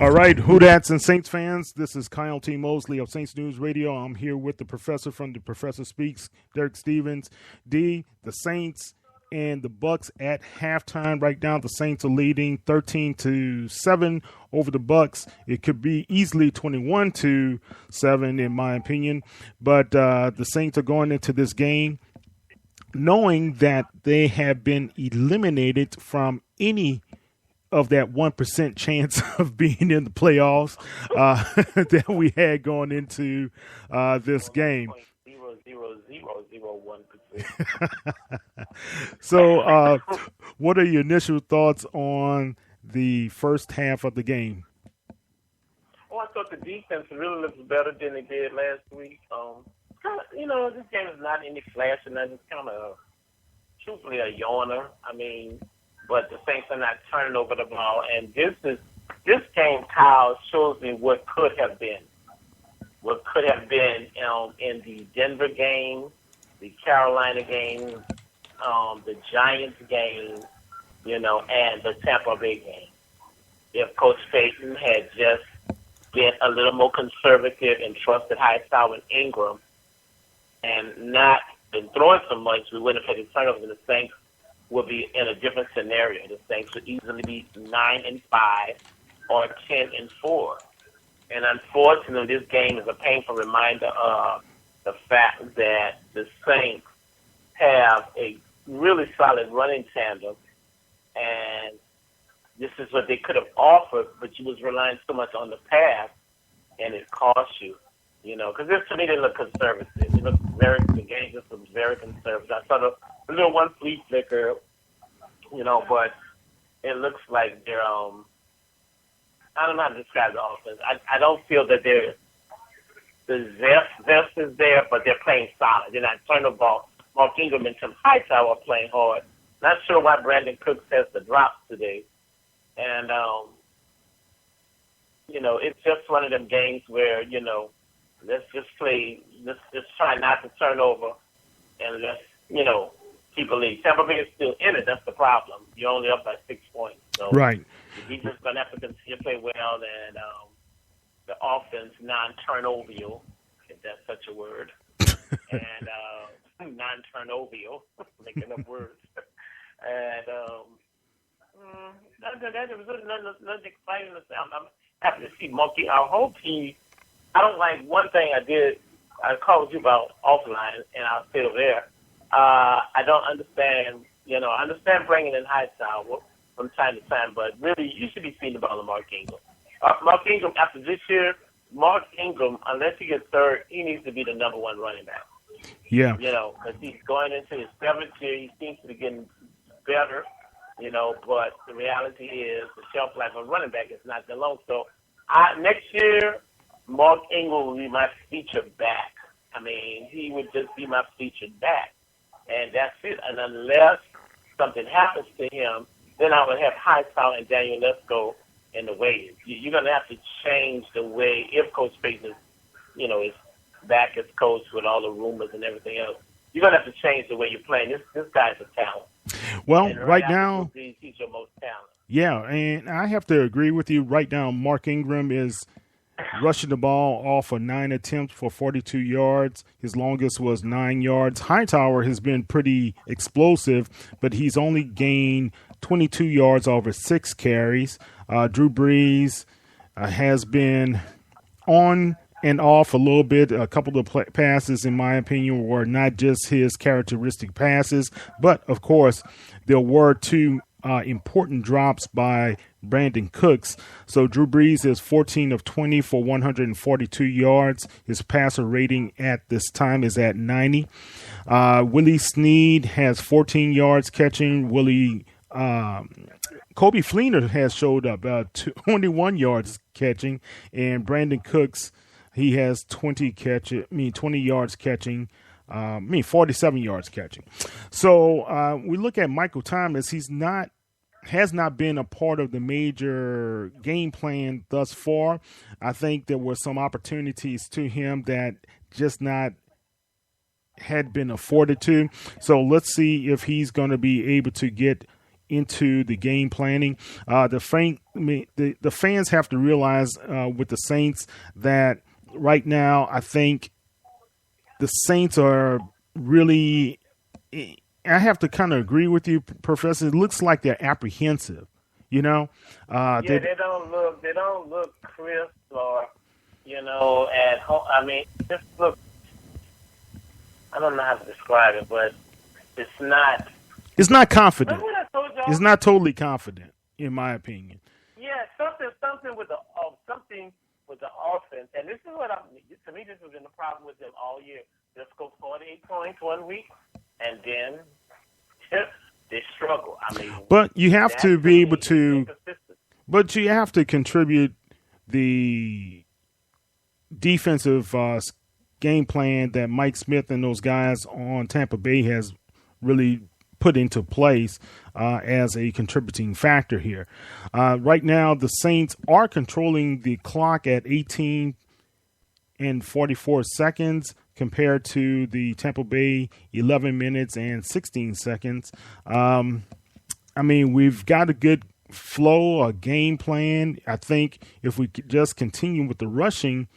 All right, Who-Dats and Saints fans, this is Kyle T. Mosley of Saints News Radio. I'm here with the professor from The Professor Speaks, Derek Stevens. D, the Saints and the Bucs at halftime. Right now, the Saints are leading 13-7 over the Bucs. It could be easily 21-7 in my opinion, but the Saints are going into this game knowing that they have been eliminated from any of that 1% chance of being in the playoffs that we had going into this game. 0.00001%. So what are your initial thoughts on the first half of the game? Oh, I thought the defense really looked better than it did last week. This game is not any flash and nothing. It's kind of, truthfully, a yawner. But the Saints are not turning over the ball, and this game, Kyle, shows me what could have been. What could have been in the Denver game, the Carolina game, the Giants game, and the Tampa Bay game. If Coach Payton had just been a little more conservative and trusted Hightower and Ingram, and not been throwing so much, we wouldn't have had the turnovers, and the Saints will be in a different scenario. The Saints would easily be 9-5 or 10-4. And unfortunately, this game is a painful reminder of the fact that the Saints have a really solid running tandem, and this is what they could have offered, but you was relying so much on the pass, and it cost you. Because this to me they look conservative. The game just looks very conservative. I saw the little one flea flicker, but it looks like they're I don't know how to describe the offense. I don't feel that the zest is there, but they're playing solid. They're not turning the ball. Mark Ingram and Tim Hightower are playing hard. Not sure why Brandon Cooks has the drops today. And it's just one of them games where, let's just play. Let's just try not to turn over, and let's, keep a lead. Tampa Bay is still in it. That's the problem. You're only up by 6 points. So right. The defense going to have to continue to play well, and the offense non-turnovial, if that's such a word, and non-turnovial, making up words. And other than that, there was really nothing exciting to say. I'm happy to see Monkey. Our whole team. I don't like one thing I did. I called you about offline, and I'll still there. I don't understand. I understand bringing in Hightower from time to time, but really, you should be seeing the ball of Mark Ingram. Mark Ingram, after this year, Mark Ingram, unless he gets third, he needs to be the number one running back. Yeah. Because he's going into his 7th year. He seems to be getting better, but the reality is the shelf life of running back is not that long. So next year, Mark Ingram will be my featured back. He would just be my featured back. And that's it. And unless something happens to him, then I would have Hightower and Daniel Lesko in the waves. You're going to have to change the way, if Coach Payton is back as coach with all the rumors and everything else, you're going to have to change the way you're playing. This guy's a talent. Well, right now, he's your most talent. Yeah, and I have to agree with you. Right now, Mark Ingram is rushing the ball off of 9 attempts for 42 yards. His longest was 9 yards. Hightower has been pretty explosive, but he's only gained 22 yards over 6 carries. Drew Brees has been on and off a little bit. A couple of passes, in my opinion, were not just his characteristic passes, but, of course, there were 2 important drops by Brandon Cooks. So Drew Brees is 14 of 20 for 142 yards. His passer rating at this time is at 90. Willie Snead has 14 yards catching. Kobe Fleener has showed up 21 yards catching, and Brandon Cooks, he has 20 yards catching. 47 yards catching. So we look at Michael Thomas. Has not been a part of the major game plan thus far. I think there were some opportunities to him that just not had been afforded to. So let's see if he's going to be able to get into the game planning. The fans have to realize with the Saints that right now, I think the Saints are really. I have to kind of agree with you, Professor. It looks like they're apprehensive. You know, they don't look crisp or at home. I mean, just look. I don't know how to describe it, but it's not. It's not confident. Remember what I told y'all? It's not totally confident, in my opinion. Yeah, something with the offense, and this is what to me this has been the problem with them all year. Just go 48 points 1 week, and then they struggle. I mean, but you have to be able to. But you have to contribute the defensive game plan that Mike Smith and those guys on Tampa Bay has really put into place as a contributing factor here. Right now, the Saints are controlling the clock at 18 and 44 seconds compared to the Tampa Bay 11 minutes and 16 seconds. I mean, we've got a good flow, a game plan. I think if we could just continue with the rushing,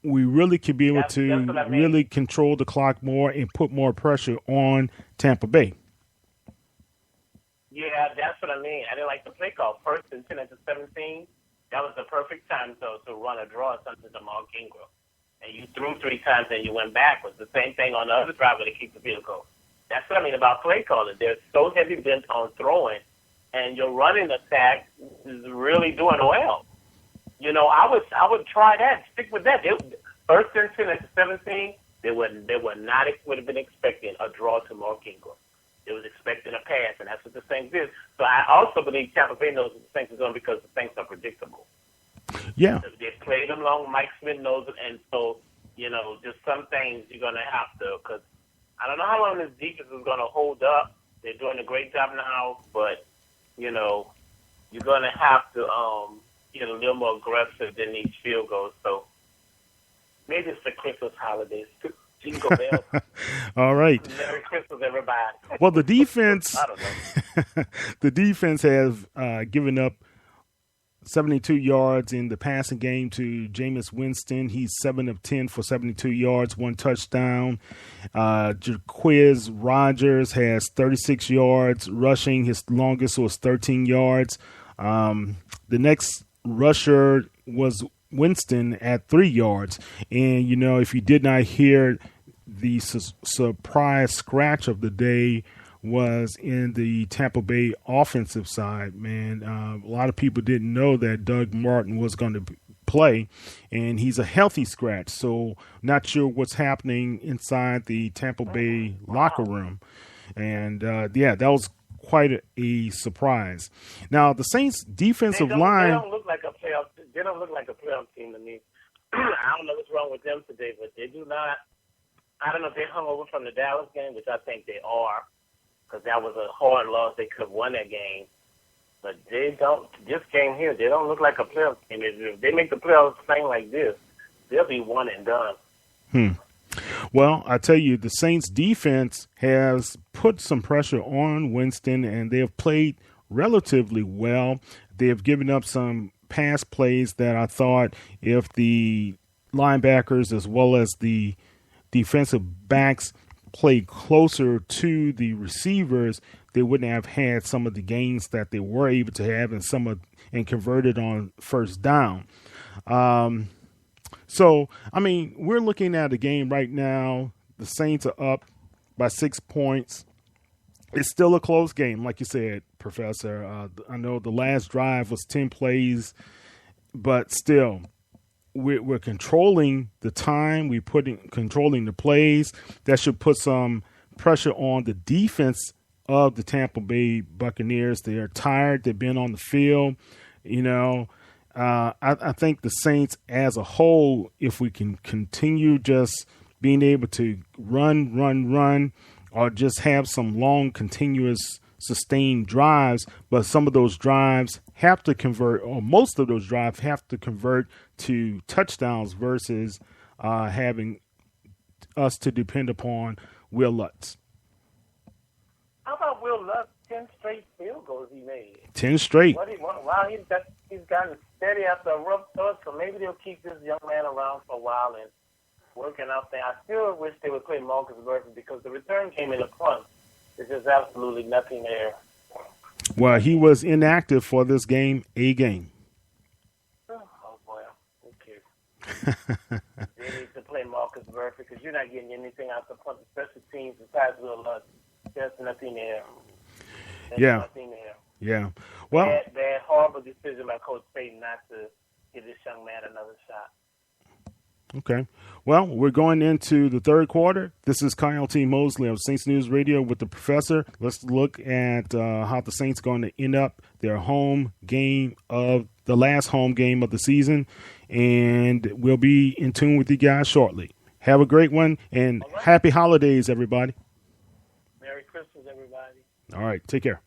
we really could be able to really control the clock more and put more pressure on Tampa Bay. Yeah, that's what I mean. I didn't like the play call. 1st and 10 at the 17. That was the perfect time to run a draw or something to Mark Ingram. And you threw 3 times and you went backwards. The same thing on the other drive where they keep the field goal. That's what I mean about play calling. They're so heavy bent on throwing, and your running attack is really doing well. I would try that. Stick with that. 1st and 10 at the 17. They would have been expecting a draw to Mark Ingram. They was expecting a pass, and that's what the Saints did. So I also believe Tampa Bay knows what the Saints are doing because the Saints are predictable. Yeah. They played them long. Mike Smith knows it, and so just some things you're gonna have to. Because I don't know how long this defense is gonna hold up. They're doing a great job now, but you're gonna have to get a little more aggressive than these field goals. So maybe it's the Christmas holidays too. Jingle bells. All right. Merry Christmas, everybody. Well, the defense, I don't know. the defense has given up 72 yards in the passing game to Jameis Winston. He's 7 of 10 for 72 yards, 1 touchdown. Jaquiz Rogers has 36 yards rushing. His longest was 13 yards. The next rusher was Winston at 3 yards. And, if you did not hear, the surprise scratch of the day was in the Tampa Bay offensive side, man. A lot of people didn't know that Doug Martin was going to play, and he's a healthy scratch. So not sure what's happening inside the Tampa Bay locker room. And, that was quite a surprise. Now, the Saints defensive line. They don't look like a playoff. They don't look like a playoff team to me. I don't know what's wrong with them today, but they do not. I don't know if they hung over from the Dallas game, which I think they are, because that was a hard loss. They could have won that game. But they don't. This game here, they don't look like a playoff team. If they make the playoffs playing like this, they'll be one and done. Well, I tell you, the Saints defense has put some pressure on Winston, and they have played relatively well. They have given up some pass plays that I thought if the linebackers as well as the defensive backs played closer to the receivers, they wouldn't have had some of the gains that they were able to have and converted on first down. So, I mean, we're looking at a game right now. The Saints are up by 6 points. It's still a close game, like you said, Professor. I know the last drive was 10 plays, but still, we're controlling the time. We're controlling the plays. That should put some pressure on the defense of the Tampa Bay Buccaneers. They are tired. They've been on the field. I think the Saints as a whole, if we can continue just being able to run, or just have some long, continuous, sustained drives, but some of those drives have to convert, or most of those drives have to convert to touchdowns versus having us to depend upon Will Lutz. How about Will Lutz 10 straight field goals he made. 10 straight. Wow, he's gotten steady after a rough start, so maybe they'll keep this young man around for a while and working out there. I still wish they would play Marcus Murphy because the return came in the front. There's just absolutely nothing there. Well, he was inactive for this game, Oh, boy. Who cares? They need to play Marcus Murphy because you're not getting anything out the punt, special teams besides Will Lutz. There's nothing there. Nothing there. Yeah. Well, bad, horrible decision by Coach Payton not to give this young man another shot. Okay. Well, we're going into the third quarter. This is Kyle T. Mosley of Saints News Radio with the professor. Let's look at how the Saints are going to end up their home game of the last home game of the season. And we'll be in tune with you guys shortly. Have a great one and happy holidays, everybody. Merry Christmas, everybody. All right. Take care.